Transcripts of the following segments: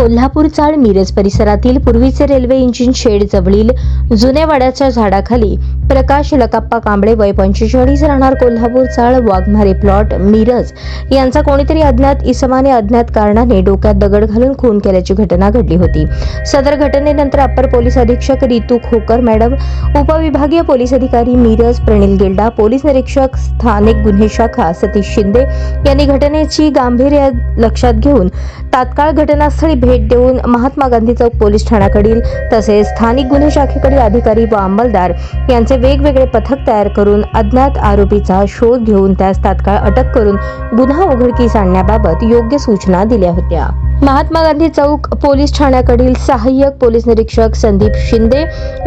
कोल्हापूर चाळ मिरज परिसरातील पूर्वीचे रेल्वे इंजिन शेड जवळील जुने वाड्याच्या झाडाखाली प्रकाश लकाप्पा कांबळे वय 45 राहणार कोल्हापूर चाळ वाघमारे प्लॉट मिरज यांचा कोणीतरी अज्ञात इसमाने अज्ञात कारणाने डोक्यात दगड घालून खून केल्याची घटना घडली होती। सदर घटनेनंतर अप्पर पोलीस अधीक्षक रितू खोकर मॅडम, उपविभागीय पोलीस अधिकारी मिरज प्रणिल गिल्डा, पोलीस निरीक्षक स्थानिक गुन्हे शाखा सतीश शिंदे यांनी घटनेची गांभीर्य लक्षात घेऊन तात्काळ घटनास्थळी भेट देऊन महात्मा गांधी चौक पोलीस ठाण्याकडील तसेच स्थानिक गुन्हे शाखेकडील अधिकारी व अंमलदार यांचे वेगवेगळे पथक तयार करून अज्ञात आरोपीचा शोध घेऊन त्यास तात्काळ अटक करून गुन्हा उघडकीस आणण्याबाबत योग्य सूचना दिल्या होत्या। महात्मा गांधी चौक पोलीस ठाण्याकडील सहाय्यक पोलीस निरीक्षक संदीप शिंदे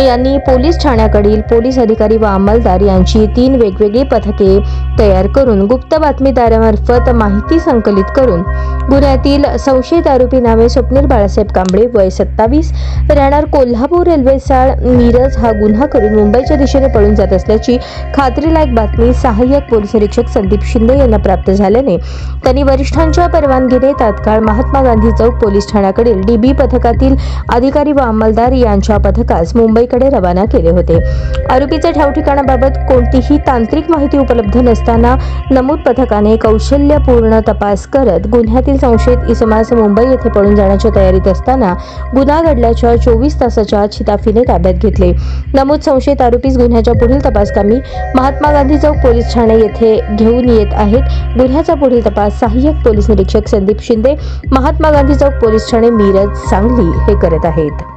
यांनी पोलीस ठाण्याकडील पोलीस अधिकारी व अंमलदार यांची 3 वेगवेगळी पथके तयार करून गुप्त बातमीदारामार्फत माहिती संकलित करून गुन्ह्यातील संशयित आरोपी नावे स्वप्नील बाळासाहेब कांबळे वय 27 राहणार कोल्हापूर रेल्वे चाळ मिरज हा गुन्हा करून मुंबईच्या दिशेने पळून जात असल्याची खात्रीलायक बातमी सहाय्यक पोलीस निरीक्षक संदीप शिंदे यांना प्राप्त झाल्याने त्यांनी वरिष्ठांच्या परवानगीने तात्काळ महात्मा गांधी चौक पोलीस ठाण्याकडील डीबी पथकातील अधिकारी व अंमलदार यांच्या पथकास मुंबईकडे रवाना केले होते। आरोपीच्या ठाव ठिकाणाबाबत कोणतीही तांत्रिक माहिती उपलब्ध नसताना नमूद पथकाने कौशल्यपूर्ण तपास करत गुन्ह्यातील संशयित इसमास मुंबई येथे पळून जाण्याच्या तयारीत असताना गुन्हा घडल्याच्या 24 तासाच्या छिताफीने ताब्यात घेतले। नमूद संशयित आरोपीस गुन्ह्याच्या पुढील तपासकामी महात्मा गांधी चौक पोलीस ठाणे येथे घेऊन येत आहेत। गुन्ह्याचा पुढील तपास सहाय्यक पोलीस निरीक्षक संदीप शिंदे महात्मा गांधी चौक पोलीस ठाणे मिरज सांगली हे करत आहेत।